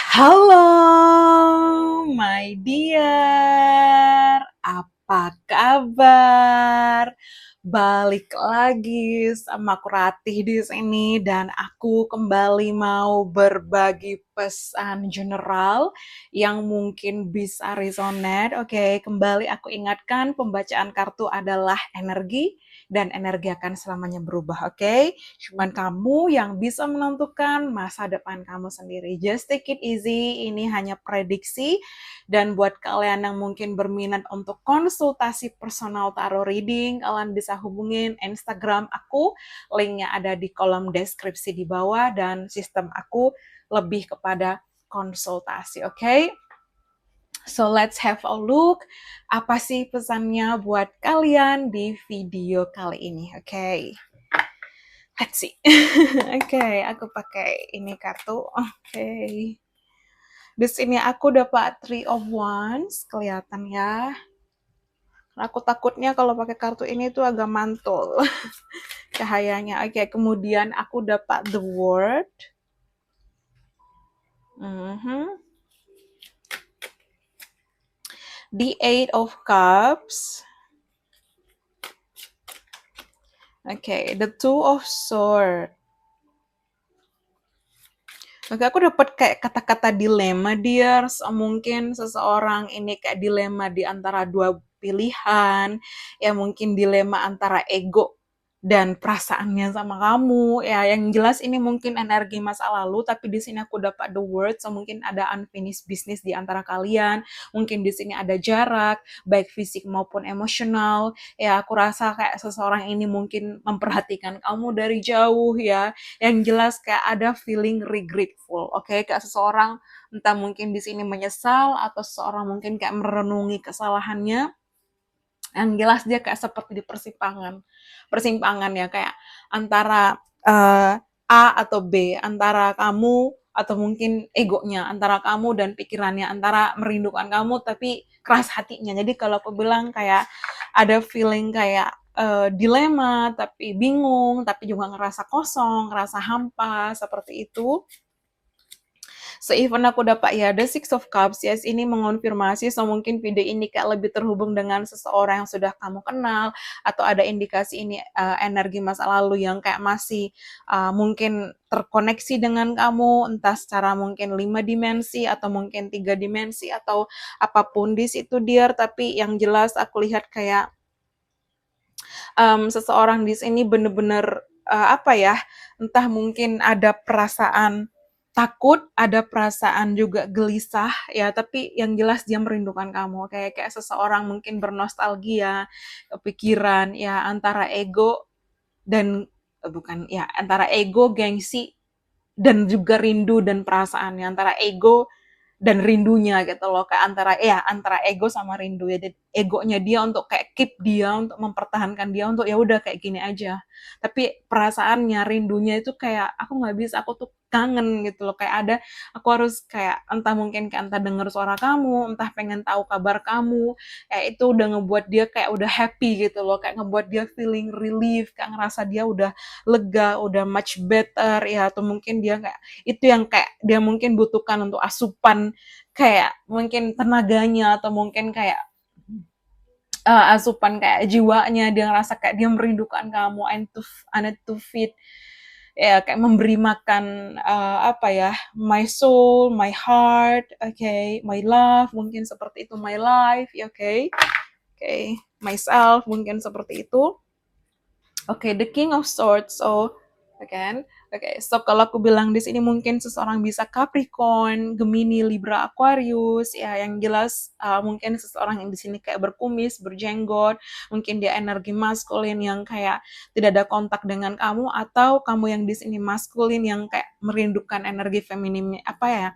Halo, my dear. Apa kabar? Balik lagi sama aku Ratih di sini dan aku kembali mau berbagi pesan general yang mungkin bisa resonate. Oke, kembali aku ingatkan pembacaan kartu adalah energi dan energi akan selamanya berubah. Oke, cuman kamu yang bisa menentukan masa depan kamu sendiri. Just take it easy, ini hanya prediksi. Dan buat kalian yang mungkin berminat untuk konsultasi personal tarot reading, kalian bisa hubungin Instagram aku, linknya ada di kolom deskripsi di bawah, dan sistem aku lebih kepada konsultasi, oke? So let's have a look, apa sih pesannya buat kalian di video kali ini, oke? Let's see. Oke, aku pakai ini kartu. Oke. Di sini aku dapat Three of Wands, kelihatan ya. Aku takutnya kalau pakai kartu ini tuh agak mantul cahayanya. Oke, kemudian aku dapat The World. The Eight of Cups. Oke, The Two of Swords. Oke, aku dapat kayak kata-kata dilema, dears. Mungkin seseorang ini kayak dilema di antara dua pilihan, ya mungkin dilema antara ego dan perasaannya sama kamu. Ya, yang jelas ini mungkin energi masa lalu, tapi di sini aku dapat the word, so mungkin ada unfinished business di antara kalian. Mungkin di sini ada jarak, baik fisik maupun emosional. Ya, aku rasa kayak seseorang ini mungkin memperhatikan kamu dari jauh ya, yang jelas kayak ada feeling regretful, oke? Kayak seseorang entah mungkin di sini menyesal atau seseorang mungkin kayak merenungi kesalahannya. Yang jelas dia kayak seperti di persimpangan ya, kayak antara A atau B, antara kamu atau mungkin egonya, antara kamu dan pikirannya, antara merindukan kamu tapi keras hatinya. Jadi kalau aku bilang kayak ada feeling kayak dilema, tapi bingung, tapi juga ngerasa kosong, ngerasa hampa, seperti itu. So even aku dapat ya the Six of Cups, yes, ini mengonfirmasi, so mungkin video ini kayak lebih terhubung dengan seseorang yang sudah kamu kenal, atau ada indikasi ini energi masa lalu yang kayak masih mungkin terkoneksi dengan kamu, entah secara mungkin 5 dimensi, atau mungkin 3 dimensi, atau apapun di situ dear. Tapi yang jelas aku lihat kayak seseorang di sini bener-bener apa ya, entah mungkin ada perasaan takut, ada perasaan juga gelisah ya, tapi yang jelas dia merindukan kamu. Kayak seseorang mungkin bernostalgia, kepikiran ya antara ego dan bukan ya, antara ego, gengsi, dan juga rindu dan perasaannya, antara ego dan rindunya gitu loh, kayak antara ego sama rindu ya. Jadi egonya dia untuk kayak keep dia, untuk mempertahankan dia, untuk ya udah kayak gini aja, tapi perasaannya, rindunya itu kayak aku nggak bisa, aku tuh kangen gitu loh, kayak ada, aku harus kayak entah mungkin kayak entah denger suara kamu, entah pengen tahu kabar kamu, kayak itu udah ngebuat dia kayak udah happy gitu loh, kayak ngebuat dia feeling relief, kayak ngerasa dia udah lega, udah much better ya. Atau mungkin dia kayak itu yang kayak dia mungkin butuhkan untuk asupan kayak mungkin tenaganya, atau mungkin kayak asupan kayak jiwanya, dia ngerasa kayak dia merindukan kamu, I need to feed ya, kayak memberi makan apa ya, my soul, my heart, okay, my love, mungkin seperti itu, my life, okay, okay, myself, mungkin seperti itu. Oke, the King of Swords. So, again, oke. So kalau aku bilang di sini mungkin seseorang bisa Capricorn, Gemini, Libra, Aquarius. Ya, yang jelas mungkin seseorang yang di sini kayak berkumis, berjenggot. Mungkin dia energi maskulin yang kayak tidak ada kontak dengan kamu, atau kamu yang di sini maskulin yang kayak merindukan energi feminim, apa ya?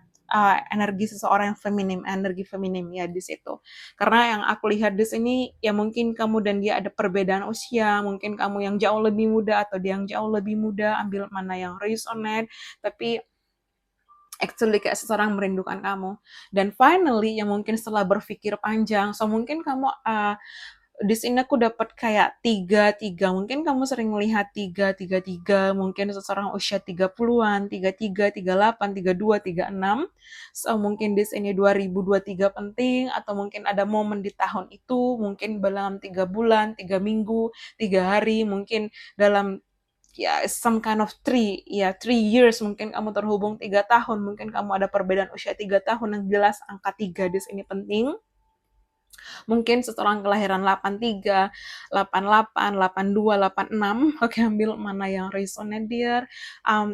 Energi seseorang yang feminim, energi feminim ya di situ. Karena yang aku lihat di sini ya mungkin kamu dan dia ada perbedaan usia, mungkin kamu yang jauh lebih muda atau dia yang jauh lebih muda, ambil mana yang resonate, tapi actually kayak seseorang merindukan kamu. Dan finally yang mungkin setelah berpikir panjang, so mungkin kamu Di sini aku dapat kayak tiga tiga, mungkin kamu sering melihat tiga tiga tiga, mungkin seseorang usia 30-an, tiga tiga, 38, 32, 36. So, mungkin di sini 2023 penting, atau mungkin ada momen di tahun itu, mungkin dalam 3 bulan, 3 minggu, 3 hari, mungkin dalam ya some kind of 3 years, mungkin kamu terhubung 3 tahun, mungkin kamu ada perbedaan usia 3 tahun. Yang jelas angka 3 di sini penting. Mungkin seseorang kelahiran 83, 88, 82, 86. Oke, ambil mana yang resonate dear.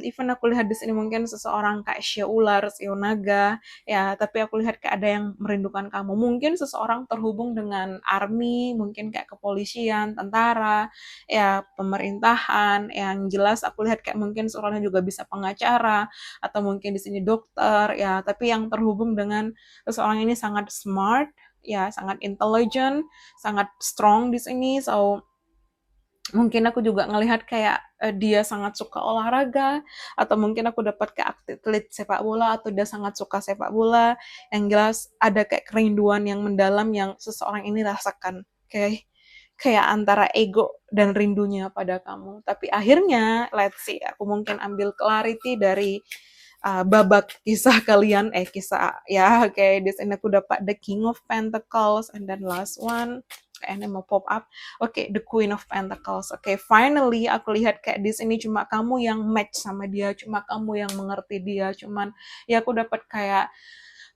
Even aku lihat di sini mungkin seseorang kayak Shio ular, Shio naga, ya, tapi aku lihat kayak ada yang merindukan kamu. Mungkin seseorang terhubung dengan army, mungkin kayak kepolisian, tentara, ya, pemerintahan. Yang jelas aku lihat kayak mungkin seseorang juga bisa pengacara, atau mungkin di sini dokter, ya, tapi yang terhubung dengan seseorang ini sangat smart, ya, sangat intelligent, sangat strong di sini. So, mungkin aku juga ngelihat kayak dia sangat suka olahraga, atau mungkin aku dapat kayak atlet sepak bola, atau dia sangat suka sepak bola. Yang jelas ada kayak kerinduan yang mendalam yang seseorang ini rasakan. Kayak antara ego dan rindunya pada kamu. Tapi akhirnya, let's see, aku mungkin ambil clarity dari babak kisah kalian, kisah ya, oke, di sini aku dapat the King of Pentacles, and then last one, kayaknya mau pop up. Oke, the Queen of Pentacles. Oke, finally aku lihat kayak di sini cuma kamu yang match sama dia, cuma kamu yang mengerti dia, cuman ya aku dapat kayak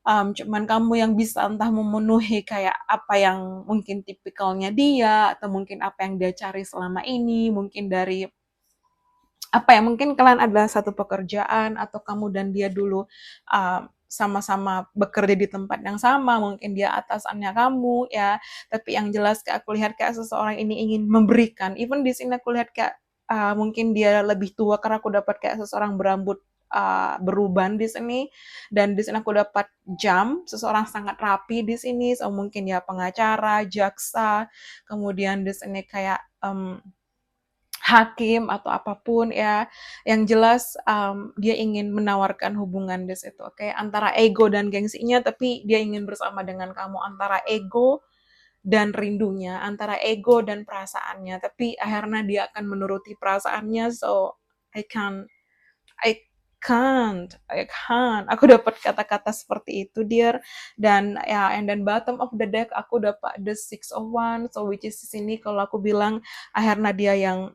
cuman kamu yang bisa entah memenuhi kayak apa yang mungkin tipikalnya dia, atau mungkin apa yang dia cari selama ini, mungkin dari apa ya, mungkin kalian adalah satu pekerjaan, atau kamu dan dia dulu sama-sama bekerja di tempat yang sama, mungkin dia atasannya kamu, ya. Tapi yang jelas kayak aku lihat kayak seseorang ini ingin memberikan. Even di sini aku lihat kayak mungkin dia lebih tua, karena aku dapat kayak seseorang berambut beruban di sini, dan di sini aku dapat jam, seseorang sangat rapi di sini. So, mungkin ya pengacara, jaksa, kemudian di sini kayak hakim atau apapun, ya. Yang jelas dia ingin menawarkan hubungan di situ, oke, antara ego dan gengsinya, tapi dia ingin bersama dengan kamu, antara ego dan rindunya, antara ego dan perasaannya, tapi akhirnya dia akan menuruti perasaannya. So, I can't I I can't. Aku dapat kata-kata seperti itu, dear. Dan ya, and then bottom of the deck aku dapat the Six of Wands. So, which is di sini kalau aku bilang akhirnya dia yang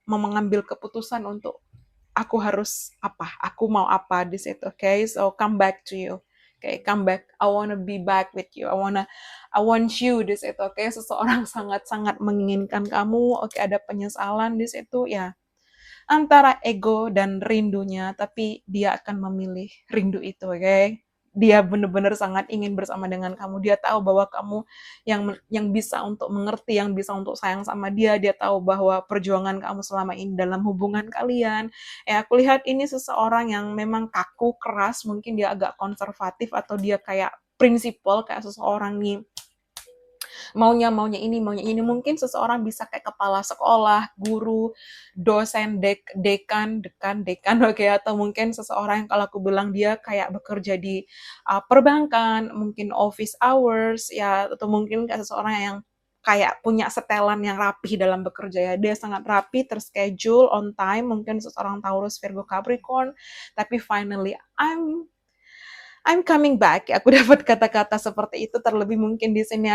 mau mengambil keputusan untuk aku harus apa, aku mau apa di situ. Okay, so come back to you. Okay, come back. I wanna be back with you. I want you di situ. Okay, seseorang sangat-sangat menginginkan kamu. Oke, ada penyesalan di situ, ya, antara ego dan rindunya, tapi dia akan memilih rindu itu, oke? Dia benar-benar sangat ingin bersama dengan kamu. Dia tahu bahwa kamu yang bisa untuk mengerti, yang bisa untuk sayang sama dia. Dia tahu bahwa perjuangan kamu selama ini dalam hubungan kalian. Ya, aku lihat ini seseorang yang memang kaku, keras, mungkin dia agak konservatif, atau dia kayak prinsipal, kayak seseorang nih maunya ini, mungkin seseorang bisa kayak kepala sekolah, guru, dosen, dekan, oke, atau mungkin seseorang yang kalau aku bilang dia kayak bekerja di perbankan, mungkin office hours, ya, atau mungkin kayak seseorang yang kayak punya setelan yang rapi dalam bekerja, ya. Dia sangat rapi, terschedule, on time, mungkin seseorang Taurus, Virgo, Capricorn, tapi finally I'm coming back. Aku dapat kata-kata seperti itu, terlebih mungkin di sini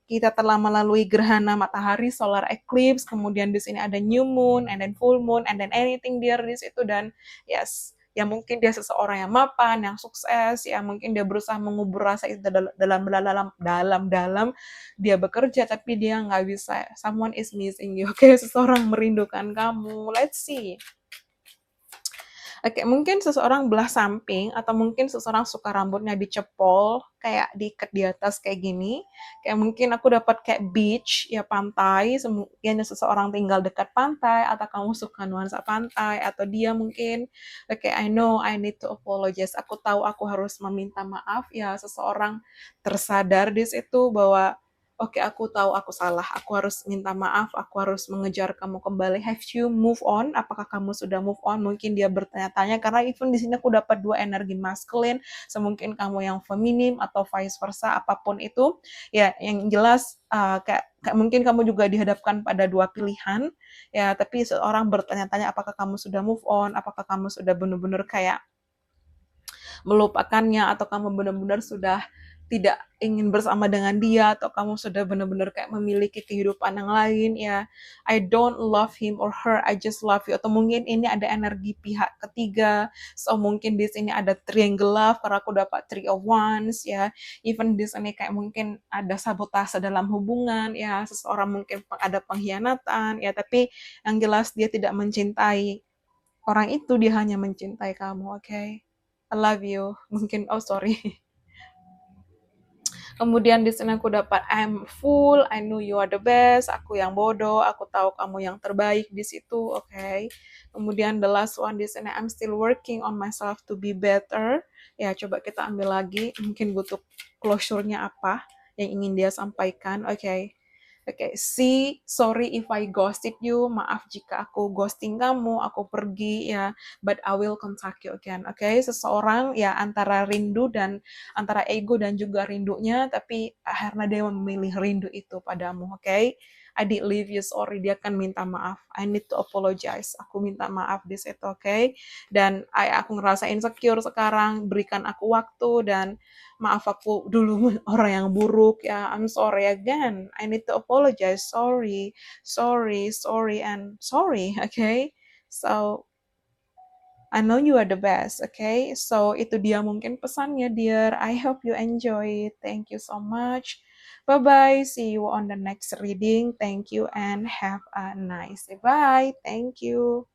kita telah melalui gerhana matahari, solar eclipse, kemudian di sini ada new moon, and then full moon, and then anything dear di situ. Dan yes, ya mungkin dia seseorang yang mapan, yang sukses, ya mungkin dia berusaha mengubur rasa itu dalam dia bekerja, tapi dia nggak bisa. Someone is missing you, oke? Seseorang merindukan kamu. Let's see. Oke, mungkin seseorang belah samping, atau mungkin seseorang suka rambutnya dicepol, kayak diikat di atas kayak gini. Kayak mungkin aku dapat kayak beach, ya, pantai, mungkin seseorang tinggal dekat pantai, atau kamu suka nuansa pantai, atau dia mungkin, oke, I know I need to apologize. Aku tahu aku harus meminta maaf, ya, seseorang tersadar di situ bahwa oke, aku tahu aku salah, aku harus minta maaf, aku harus mengejar kamu kembali. Have you move on? Apakah kamu sudah move on? Mungkin dia bertanya-tanya karena even di sini aku dapat dua energi maskulin, semungkin kamu yang feminim atau vice versa, apapun itu. Ya, yang jelas kayak mungkin kamu juga dihadapkan pada dua pilihan, ya, tapi seorang bertanya-tanya apakah kamu sudah move on, apakah kamu sudah benar-benar kayak melupakannya atau kamu benar-benar sudah tidak ingin bersama dengan dia atau kamu sudah benar-benar kayak memiliki kehidupan yang lain ya. I don't love him or her, I just love you. Atau mungkin ini ada energi pihak ketiga. So mungkin di sini ada triangle love karena aku dapat three of wands ya. Even di sini kayak mungkin ada sabotase dalam hubungan ya, seseorang mungkin ada pengkhianatan ya, tapi yang jelas dia tidak mencintai orang itu, dia hanya mencintai kamu, oke? Okay? I love you. Mungkin, oh sorry. Kemudian di sini aku dapat I'm full, I know you are the best, aku yang bodoh, aku tahu kamu yang terbaik di situ, oke. Okay? Kemudian the last one di sini I'm still working on myself to be better. Ya, coba kita ambil lagi, mungkin butuh closure-nya apa yang ingin dia sampaikan, oke. Okay. Oke, see, sorry if I ghosted you. Maaf jika aku ghosting kamu, aku pergi ya. But I will contact you again. Oke, seseorang ya antara rindu dan antara ego dan juga rindunya, tapi karena dia memilih rindu itu padamu. Oke, I did leave you, sorry. Dia akan minta maaf. I need to apologize. Aku minta maaf di situ. Oke, dan aku ngerasa insecure sekarang. Berikan aku waktu dan maaf aku dulu orang yang buruk ya, I'm sorry again, I need to apologize, sorry, sorry, sorry, and sorry, okay? So, I know you are the best, okay? So, itu dia mungkin pesannya, dear. I hope you enjoy it. Thank you so much. Bye-bye. See you on the next reading. Thank you and have a nice day. Bye. Thank you.